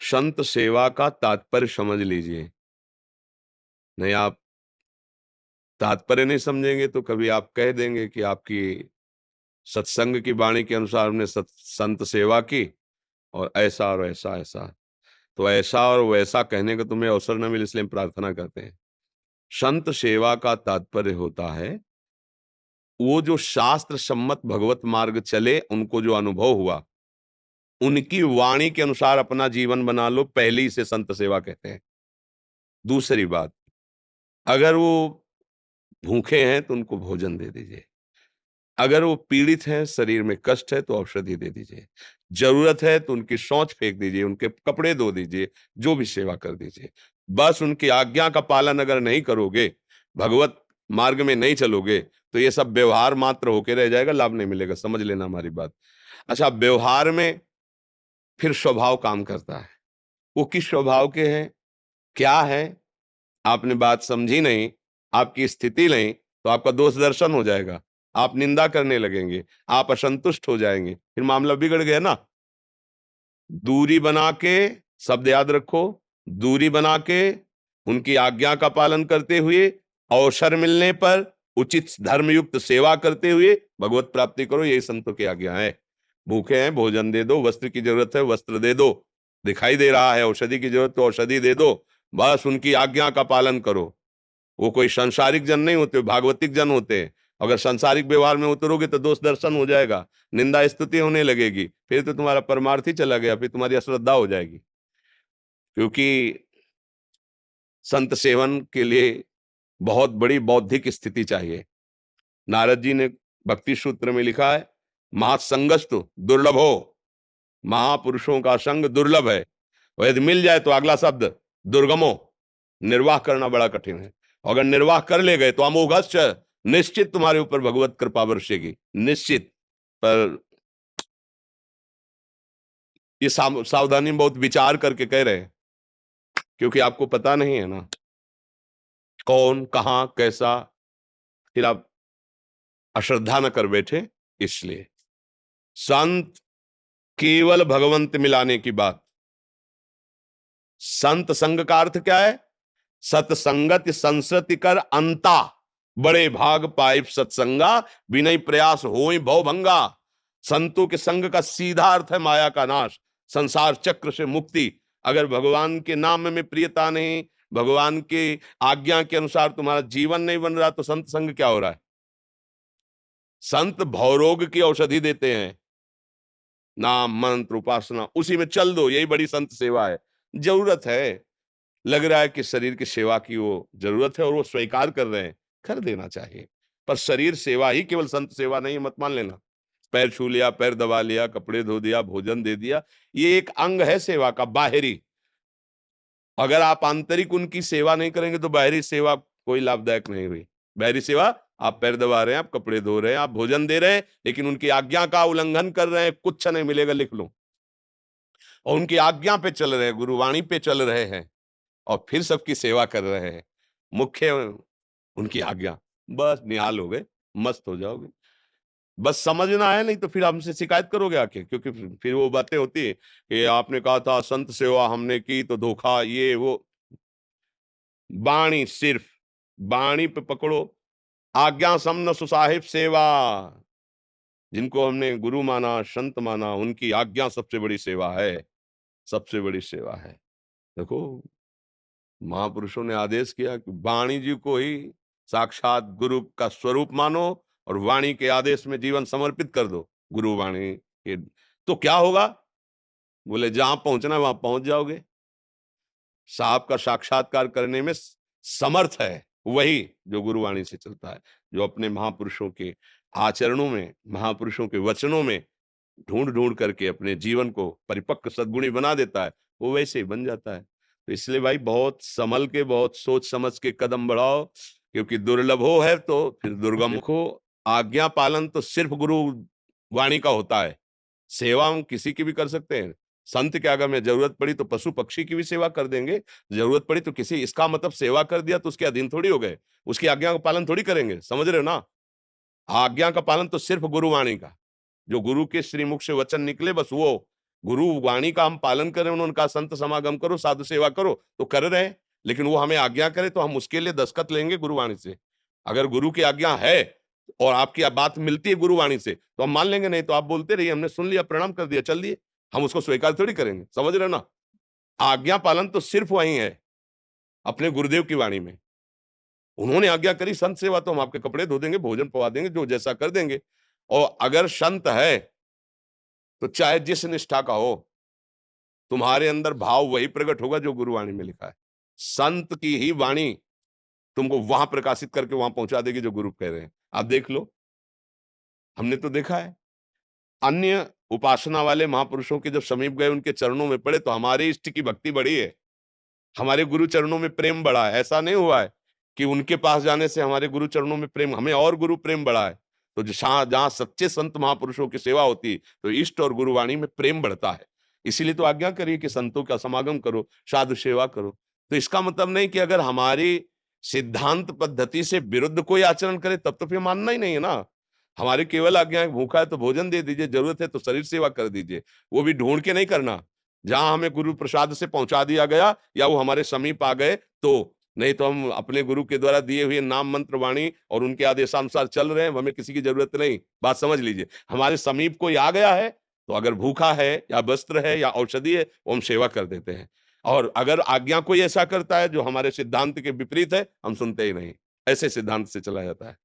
संत सेवा का तात्पर्य समझ लीजिए। नहीं, आप तात्पर्य नहीं समझेंगे तो कभी आप कह देंगे कि आपकी सत्संग की वाणी के अनुसार हमने संत सेवा की और ऐसा और ऐसा ऐसा। तो ऐसा और वैसा कहने का तुम्हें अवसर न मिले, इसलिए हम प्रार्थना करते हैं। संत सेवा का तात्पर्य होता है वो जो शास्त्र सम्मत भगवत मार्ग चले, उनको जो अनुभव हुआ, उनकी वाणी के अनुसार अपना जीवन बना लो, पहले ही से संत सेवा कहते हैं। दूसरी बात, अगर वो भूखे हैं तो उनको भोजन दे दीजिए। अगर वो पीड़ित हैं, शरीर में कष्ट है तो औषधि दे दीजिए। जरूरत है तो उनकी शौच फेंक दीजिए, उनके कपड़े धो दीजिए, जो भी सेवा कर दीजिए। बस उनकी आज्ञा का पालन अगर नहीं करोगे, भगवत मार्ग में नहीं चलोगे, तो ये सब व्यवहार मात्र होके रह जाएगा, लाभ नहीं मिलेगा। समझ लेना हमारी बात। अच्छा, व्यवहार में फिर स्वभाव काम करता है। वो किस स्वभाव के हैं, क्या है, आपने बात समझी नहीं, आपकी स्थिति नहीं, तो आपका दोष दर्शन हो जाएगा। आप निंदा करने लगेंगे, आप असंतुष्ट हो जाएंगे, फिर मामला बिगड़ गया ना। दूरी बना के, शब्द याद रखो, दूरी बना के उनकी आज्ञा का पालन करते हुए, अवसर मिलने पर उचित धर्मयुक्त सेवा करते हुए भगवत प्राप्ति करो। यही संतों की आज्ञा है। भूखे हैं भोजन दे दो, वस्त्र की जरूरत है वस्त्र दे दो, दिखाई दे रहा है औषधि की जरूरत तो औषधि दे दो। बस उनकी आज्ञा का पालन करो। वो कोई संसारिक जन नहीं होते, भागवतिक जन होते हैं। अगर संसारिक व्यवहार में उतरोगे तो दोष दर्शन हो जाएगा, निंदा स्तुति होने लगेगी, फिर तो तुम्हारा परमार्थ ही चला गया, फिर तुम्हारी अश्रद्धा हो जाएगी। क्योंकि संत सेवन के लिए बहुत बड़ी बौद्धिक स्थिति चाहिए। नारद जी ने भक्ति सूत्र में लिखा है, महासंगस्तु दुर्लभो, महापुरुषों का संग दुर्लभ है, और यदि मिल जाए तो अगला शब्द दुर्गमो, निर्वाह करना बड़ा कठिन है। अगर निर्वाह कर ले गए तो अमोघश्च, निश्चित तुम्हारे ऊपर भगवत कृपा बरसेगी, निश्चित। पर ये सावधानी बहुत विचार करके कह रहे हैं, क्योंकि आपको पता नहीं है ना कौन कहां कैसा, फिर आप अश्रद्धा न कर बैठे। इसलिए संत केवल भगवंत मिलाने की बात। संत संग का अर्थ क्या है? सत्संगत संसति कर अंता, बड़े भाग पाइप सत्संगा, विनय प्रयास होई भव भंगा। संतों के संग का सीधा अर्थ है माया का नाश, संसार चक्र से मुक्ति। अगर भगवान के नाम में प्रियता नहीं, भगवान के आज्ञा के अनुसार तुम्हारा जीवन नहीं बन रहा, तो संत संग क्या हो रहा है? संत भवरोग की औषधि देते हैं, नाम मंत्र उपासना, उसी में चल दो, यही बड़ी संत सेवा है। जरूरत है, लग रहा है कि शरीर की सेवा की वो जरूरत है और वो स्वीकार कर रहे हैं, कर देना चाहिए। पर शरीर सेवा ही केवल संत सेवा नहीं, मत मान लेना। पैर छू लिया, पैर दबा लिया, कपड़े धो दिया, भोजन दे दिया, ये एक अंग है सेवा का, बाहरी। अगर आप आंतरिक उनकी सेवा नहीं करेंगे तो बाहरी सेवा कोई लाभदायक नहीं हुई। बाहरी सेवा, आप पैर दबा रहे हैं, आप कपड़े धो रहे हैं, आप भोजन दे रहे हैं, लेकिन उनकी आज्ञा का उल्लंघन कर रहे हैं, कुछ नहीं मिलेगा, लिख लो। और उनकी आज्ञा पे चल रहे हैं, गुरुवाणी पे चल रहे हैं, और फिर सबकी सेवा कर रहे हैं, मुख्य उनकी आज्ञा, बस निहाल हो गए, मस्त हो जाओगे। बस समझना है, नहीं तो फिर हमसे शिकायत करोगे आके, क्योंकि फिर वो बातें होती है कि आपने कहा था संत सेवा हमने की तो धोखा, ये वो। बाणी, सिर्फ बाणी पे पकड़ो। आज्ञा समन सुसाहिब सेवा, जिनको हमने गुरु माना, संत माना, उनकी आज्ञा सबसे बड़ी सेवा है, सबसे बड़ी सेवा है। देखो, महापुरुषों ने आदेश किया कि वाणी जी को ही साक्षात गुरु का स्वरूप मानो और वाणी के आदेश में जीवन समर्पित कर दो, गुरु वाणी के। तो क्या होगा? बोले जहां पहुंचना है वहां पहुंच जाओगे। साहब का साक्षात्कार करने में समर्थ है वही जो गुरुवाणी से चलता है, जो अपने महापुरुषों के आचरणों में, महापुरुषों के वचनों में ढूंढ ढूंढ करके अपने जीवन को परिपक्व सद्गुणी बना देता है, वो वैसे ही बन जाता है। तो इसलिए भाई बहुत संभल के, बहुत सोच समझ के कदम बढ़ाओ, क्योंकि दुर्लभो है तो फिर दुर्गम को। आज्ञा पालन तो सिर्फ गुरु वाणी का होता है, सेवा हम किसी की भी कर सकते हैं। संत के आगे में जरूरत पड़ी तो पशु पक्षी की भी सेवा कर देंगे, जरूरत पड़ी तो किसी, इसका मतलब सेवा कर दिया तो उसके अधीन थोड़ी हो गए, उसकी आज्ञा का पालन थोड़ी करेंगे। समझ रहे हो ना? आज्ञा का पालन तो सिर्फ गुरुवाणी का, जो गुरु के श्रीमुख से वचन निकले बस वो। गुरु वाणी का हम पालन करें, उन्होंने कहा संत समागम करो, साधु सेवा करो, तो कर रहे हैं। लेकिन वो हमें आज्ञा करे तो हम उसके लिए दस्तखत लेंगे गुरुवाणी से। अगर गुरु की आज्ञा है और आपकी बात मिलती है गुरुवाणी से, तो हम मान लेंगे, नहीं तो आप बोलते रहिए, हमने सुन लिया, प्रणाम कर दिया, चल दिए। हम उसको स्वीकार थोड़ी करेंगे, समझ रहे हो ना? आज्ञा पालन तो सिर्फ वही है, अपने गुरुदेव की वाणी में। उन्होंने आज्ञा करी संत सेवा, तो हम आपके कपड़े धो देंगे, भोजन पवा देंगे, जो जैसा कर देंगे। और अगर संत है, तो चाहे जिस निष्ठा का हो, तुम्हारे अंदर भाव वही प्रकट होगा जो गुरुवाणी में लिखा है। संत की ही वाणी तुमको वहां प्रकाशित करके वहां पहुंचा देगी जो गुरु कह रहे हैं। आप देख लो, हमने तो देखा है। अन्य उपासना वाले महापुरुषों के जब समीप गए, उनके चरणों में पड़े, तो हमारे इष्ट की भक्ति बढ़ी है, हमारे गुरु चरणों में प्रेम बढ़ा है। ऐसा नहीं हुआ है कि उनके पास जाने से हमारे गुरु चरणों में प्रेम, हमें और गुरु प्रेम बढ़ा है। तो जहां जहां सच्चे संत महापुरुषों की सेवा होती, तो इष्ट और गुरुवाणी में प्रेम बढ़ता है। इसीलिए तो आज्ञा करिए कि संतों का समागम करो, साधु सेवा करो। तो इसका मतलब नहीं कि अगर हमारी सिद्धांत पद्धति से विरुद्ध कोई आचरण करे, तब तो फिर मानना ही नहीं है ना। हमारी केवल आज्ञा है, भूखा है तो भोजन दे दीजिए, जरूरत है तो शरीर सेवा कर दीजिए, वो भी ढूंढ के नहीं करना। जहां हमें गुरु प्रसाद से पहुंचा दिया गया या वो हमारे समीप आ गए, तो नहीं तो हम अपने गुरु के द्वारा दिए हुए नाम मंत्र वाणी और उनके आदेशानुसार चल रहे हैं, हमें किसी की जरूरत नहीं। बात समझ लीजिए, हमारे समीप कोई आ गया है, तो अगर भूखा है या वस्त्र है या औषधि है, वो हम सेवा कर देते हैं। और अगर आज्ञा कोई ऐसा करता है जो हमारे सिद्धांत के विपरीत है, हम सुनते ही नहीं। ऐसे सिद्धांत से चला जाता है।